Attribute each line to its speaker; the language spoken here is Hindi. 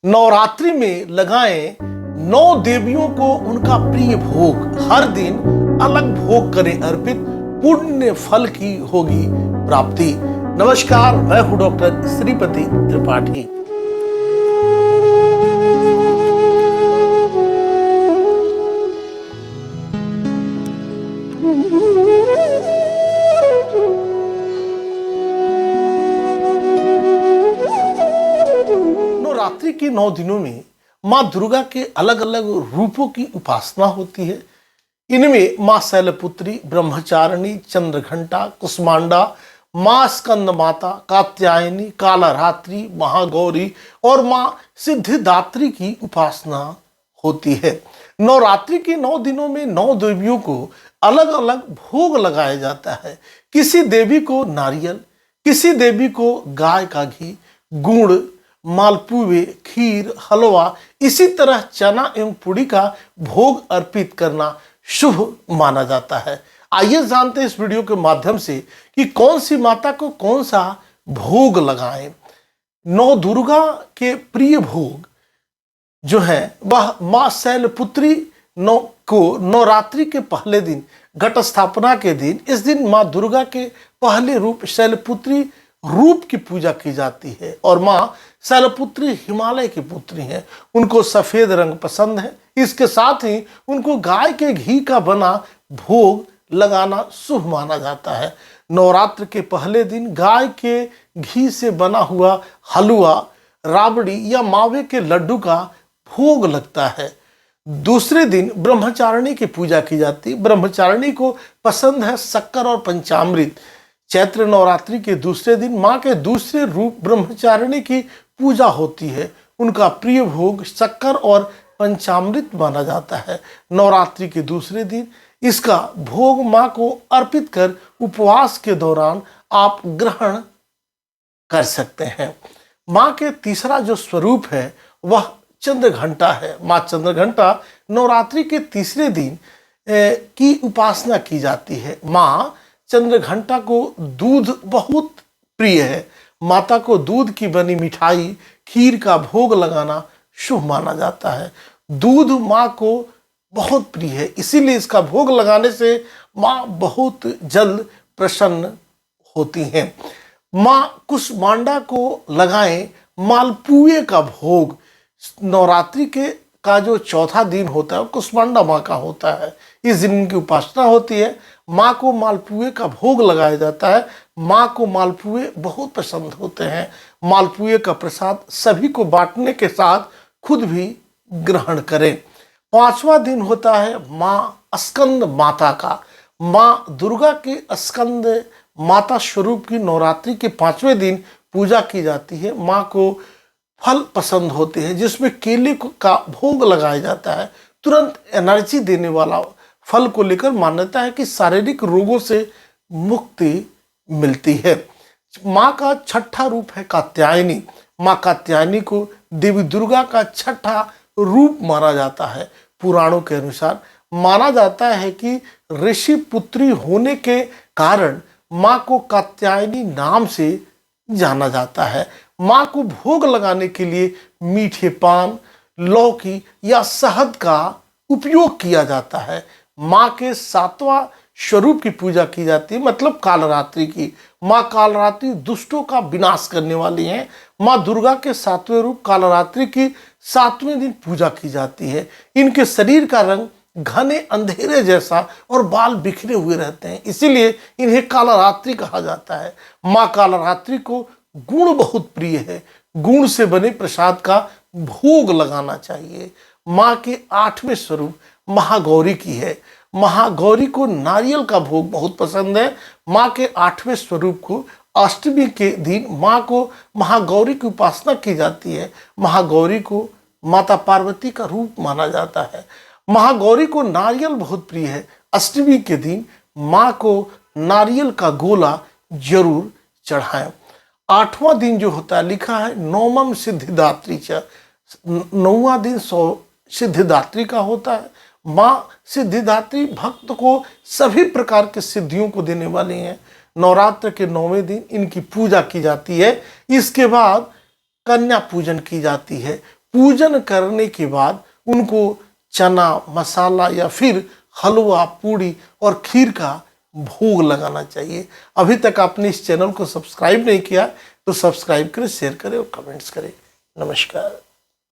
Speaker 1: नवरात्रि में लगाएं 9 देवियों को उनका प्रिय भोग। हर दिन अलग भोग करें अर्पित, पुण्य फल की होगी प्राप्ति। नमस्कार, मैं हूं डॉक्टर श्रीपति त्रिपाठी। नवरात्रि के 9 दिनों में माँ दुर्गा के अलग अलग रूपों की उपासना होती है। इनमें माँ शैलपुत्री, ब्रह्मचारिणी, चंद्रघंटा, कुष्मांडा, माँ स्कंद माता, कात्यायनी, कालरात्रि, महागौरी और माँ सिद्धिदात्री की उपासना होती है। नवरात्रि के 9 दिनों में 9 देवियों को अलग अलग भोग लगाया जाता है। किसी देवी को नारियल, किसी देवी को गाय का घी, गुड़, मालपुए, खीर, हलवा, इसी तरह चना एवं पूड़ी का भोग अर्पित करना शुभ माना जाता है। आइए जानते हैं इस वीडियो के माध्यम से कि कौन सी माता को कौन सा भोग लगाएं। नौ दुर्गा के प्रिय भोग जो है वह माँ शैलपुत्री को नवरात्रि के पहले दिन, घट स्थापना के दिन, इस दिन माँ दुर्गा के पहले रूप शैलपुत्री रूप की पूजा की जाती है। और माँ शैलपुत्री हिमालय की पुत्री हैं, उनको सफ़ेद रंग पसंद है। इसके साथ ही उनको गाय के घी का बना भोग लगाना शुभ माना जाता है। नवरात्र के पहले दिन गाय के घी से बना हुआ हलवा, राबड़ी या मावे के लड्डू का भोग लगता है। दूसरे दिन ब्रह्मचारिणी की पूजा की जाती है। ब्रह्मचारिणी को पसंद है शक्कर और पंचामृत। चैत्र नवरात्रि के दूसरे दिन माँ के दूसरे रूप ब्रह्मचारिणी की पूजा होती है। उनका प्रिय भोग शक्कर और पंचामृत माना जाता है। नवरात्रि के दूसरे दिन इसका भोग माँ को अर्पित कर उपवास के दौरान आप ग्रहण कर सकते हैं। माँ के तीसरा जो स्वरूप है वह चंद्रघंटा है। माँ चंद्रघंटा नवरात्रि के तीसरे दिन की उपासना की जाती है। माँ चंद्रघंटा को दूध बहुत प्रिय है। माता को दूध की बनी मिठाई, खीर का भोग लगाना शुभ माना जाता है। दूध माँ को बहुत प्रिय है, इसीलिए इसका भोग लगाने से माँ बहुत जल्द प्रसन्न होती हैं। माँ कुष्मांडा को लगाएं मालपुए का भोग। नवरात्रि का जो चौथा दिन होता है वो कुष्मांडा माँ का होता है। इस दिन उनकी उपासना होती है। माँ को मालपुए का भोग लगाया जाता है। माँ को मालपुए बहुत पसंद होते हैं। मालपुए का प्रसाद सभी को बांटने के साथ खुद भी ग्रहण करें। पांचवा दिन होता है माँ स्कंद माता का। माँ दुर्गा के स्कंद माता स्वरूप की नवरात्रि के 5वें दिन पूजा की जाती है। माँ को फल पसंद होते हैं जिसमें केले का भोग लगाया जाता है। तुरंत एनर्जी देने वाला फल को लेकर मान्यता है कि शारीरिक रोगों से मुक्ति मिलती है। माँ का छठा रूप है कात्यायनी। माँ कात्यायनी को देवी दुर्गा का छठा रूप माना जाता है। पुराणों के अनुसार माना जाता है कि ऋषि पुत्री होने के कारण माँ को कात्यायनी नाम से जाना जाता है। माँ को भोग लगाने के लिए मीठे पान, लौकी या शहद का उपयोग किया जाता है। माँ के 7वां स्वरूप की पूजा की जाती है, मतलब कालरात्रि की। माँ कालरात्रि दुष्टों का विनाश करने वाली हैं। माँ दुर्गा के 7वें रूप कालरात्रि की 7वें दिन पूजा की जाती है। इनके शरीर का रंग घने अंधेरे जैसा और बाल बिखरे हुए रहते हैं, इसीलिए इन्हें कालरात्रि कहा जाता है। माँ कालरात्रि को गुड़ बहुत प्रिय है। गुड़ से बने प्रसाद का भोग लगाना चाहिए। माँ के 8वें स्वरूप महागौरी की है। महागौरी को नारियल का भोग बहुत पसंद है। माँ के 8वें स्वरूप को अष्टमी के दिन माँ को महागौरी की उपासना की जाती है। महागौरी को माता पार्वती का रूप माना जाता है। महागौरी को नारियल बहुत प्रिय है। अष्टमी के दिन माँ को नारियल का गोला जरूर चढ़ाएं। 8वां दिन जो होता है लिखा है नवमम सिद्धिदात्री च। 9वां दिन सिद्धिदात्री का होता है। माँ सिद्धिदात्री भक्त को सभी प्रकार के सिद्धियों को देने वाली हैं। नवरात्र के 9वें दिन इनकी पूजा की जाती है। इसके बाद कन्या पूजन की जाती है। पूजन करने के बाद उनको चना मसाला या फिर हलवा पूड़ी और खीर का भोग लगाना चाहिए। अभी तक आपने इस चैनल को सब्सक्राइब नहीं किया तो सब्सक्राइब करें, शेयर करें और कमेंट्स करें। नमस्कार।